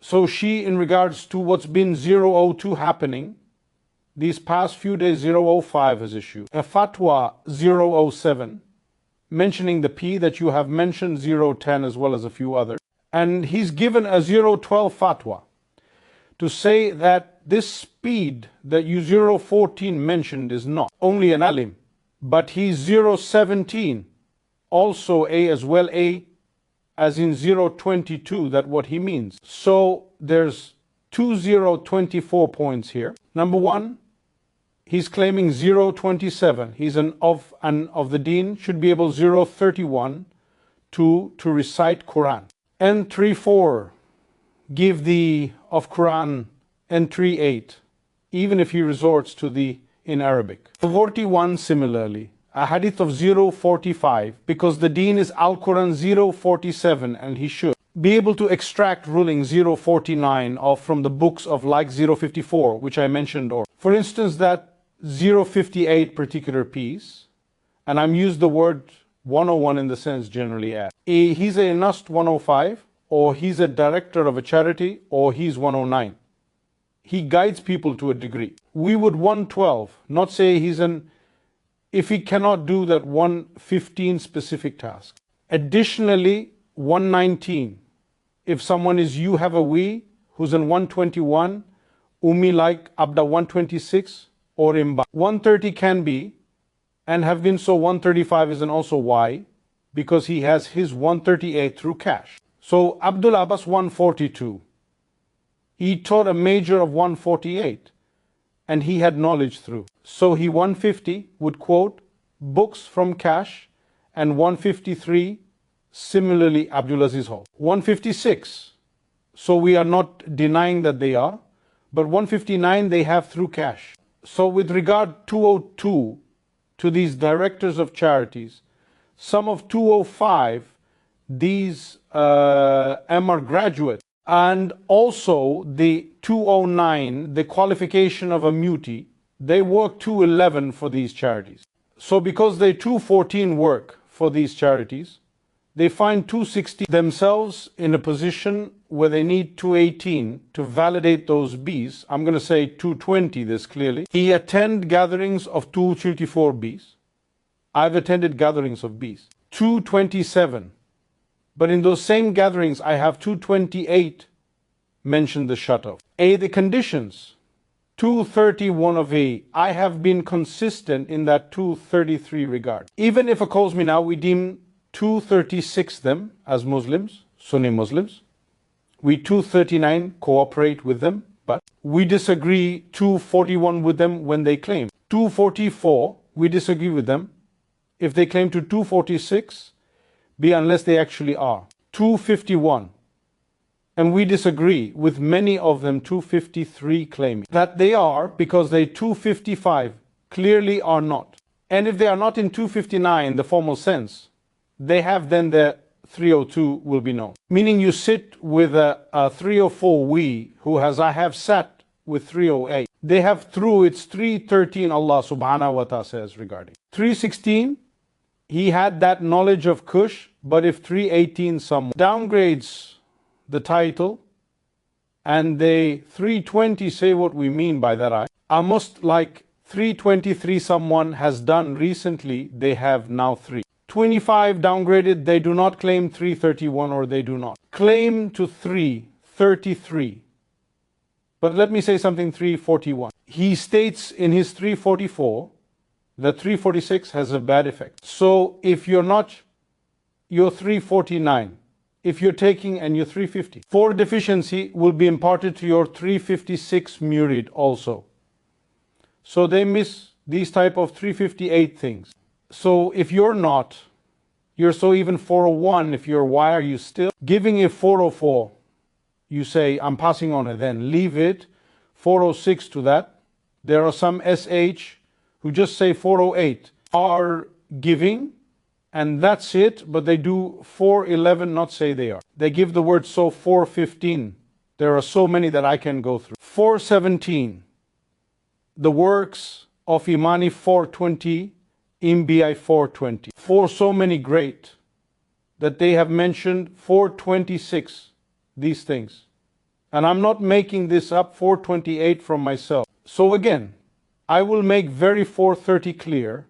So she, in regards to what's been 002 happening, these past few days, 005 has issued a fatwa 007, mentioning the P that you have mentioned, 010 as well as a few others. And he's given a 012 fatwa to say that this speed that you 014 mentioned is not only an alim, but he's 017, also A as well, A as in 022, that what he means. So there's 2024 points here. Number one, he's claiming 027. He's an of the deen, should be able 031 to recite Qur'an. N34, give the of Qur'an. N38, even if he resorts to the in Arabic. 41 similarly, a hadith of 045, because the deen is Al-Quran 047, and he should be able to extract ruling 049 of from the books of like 054, which I mentioned, or for instance that 058 particular piece, and I'm used the word 101 in the sense generally as he's a Nust 105, or he's a director of a charity, or he's 109. He guides people to a degree. We would 112, not say he's an, if he cannot do that 115 specific task. Additionally, 119, if someone is you have a we, who's in 121, Ummi like Abda 126, or Imba. 130 can be, and have been so 135 is an also why, because he has his 138 through cash. So Abdul Abbas 142. He taught a major of 148, and he had knowledge through. So he 150 would quote books from cash, and 153 similarly Abdul Aziz Hall. 156, so we are not denying that they are, but 159 they have through cash. So with regard 202 to these directors of charities, some of 205, these are graduate. And also the 209, the qualification of a muti, they work 211 for these charities. So because they 214 work for these charities, they find 260 themselves in a position where they need 218 to validate those Bs. I'm going to say 220 this clearly. He attend gatherings of 234 Bs. I've attended gatherings of Bs. 227. But in those same gatherings, I have 228 mention the shut-off. A, the conditions. 231 of A, I have been consistent in that 233 regard. Even if a calls me now, we deem 236 them as Muslims, Sunni Muslims. We 239 cooperate with them, but we disagree 241 with them when they claim. 244, we disagree with them if they claim to 246, be unless they actually are. 251, and we disagree with many of them 253 claiming that they are, because they 255 clearly are not. And if they are not in 259 the formal sense, they have then the 302 will be known. Meaning you sit with a 304 we who has, I have sat with 308. They have through its 313 Allah subhanahu wa ta'ala says regarding. 316, he had that knowledge of Kush, but if 318 some downgrades the title, and they 320 say what we mean by that, I must like 323 someone has done recently, they have now 3. 25 downgraded, they do not claim 331, or they do not claim to 333. But let me say something, 341. He states in his 344 that 346 has a bad effect. So if you're not, you're 349. If you're taking and you're 350. 4 deficiency will be imparted to your 356 murid also. So they miss these type of 358 things. So if you're not, you're so even 401, if you're, why are you still giving a 404? You say, I'm passing on it, then leave it. 406 to that. There are some SH who just say 408 are giving, and that's it, but they do 411, not say they are. They give the word so 415. There are so many that I can go through. 417, the works of Imani 420, MBI 420. For so many great that they have mentioned 426, these things. And I'm not making this up, 428 from myself. So again, I will make very 430 clear.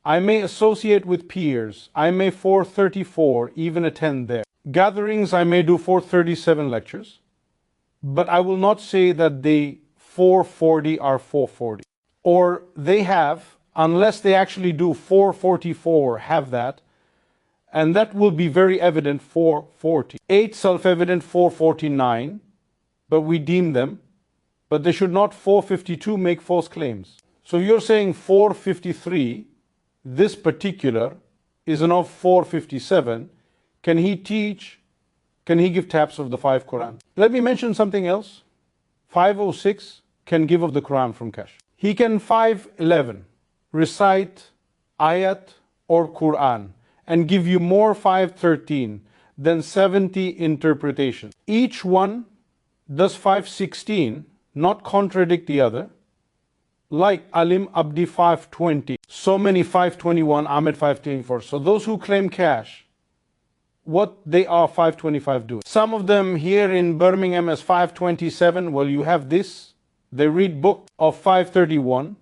I may associate with peers. I may 434 even attend there. Gatherings, I may do 437 lectures. But I will not say that the 440 are 440. Or they have, unless they actually do 444, have that. And that will be very evident 440. 8 self-evident 449, but we deem them. But they should not 452 make false claims. So you're saying 453, this particular is enough 457. Can he teach? Can he give taps of the 5 Qur'an? Let me mention something else. 506 can give of the Qur'an from cash. He can 511 recite ayat or Qur'an and give you more 513 than 70 interpretations. Each one does 516 not contradict the other. Like Alim Abdi 520, so many 521, Ahmed 524. So those who claim cash, what they are 525 doing. Some of them here in Birmingham as 527, well, you have this. They read book of 531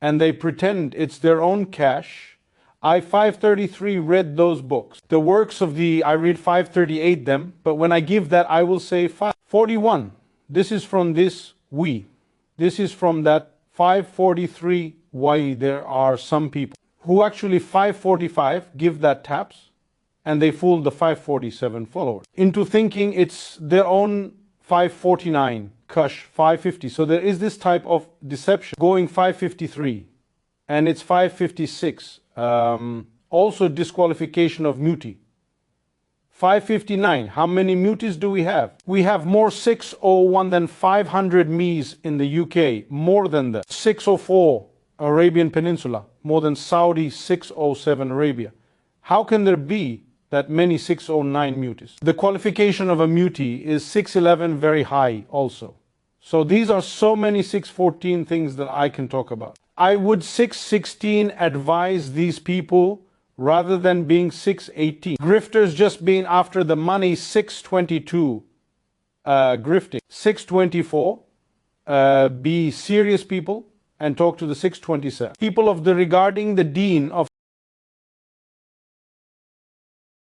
and they pretend it's their own cash. I 533 read those books. The works of I read 538 them, but when I give that, I will say 541. This is from this we. This is from that 543 why there are some people who actually 545 give that taps and they fool the 547 followers into thinking it's their own 549, Kush 550. So there is this type of deception going 553 and it's 556. Also disqualification of muti. 559. How many mutis do we have? We have more 601 than 500 me's in the UK, more than that. 604 Arabian Peninsula, more than Saudi 607 Arabia. How can there be that many 609 mutis? The qualification of a muti is 611 very high also. So these are so many 614 things that I can talk about. I would 616 advise these people rather than being 618. Grifters just being after the money, 622 grifting. 624, be serious people and talk to the 627. People of the regarding the deen of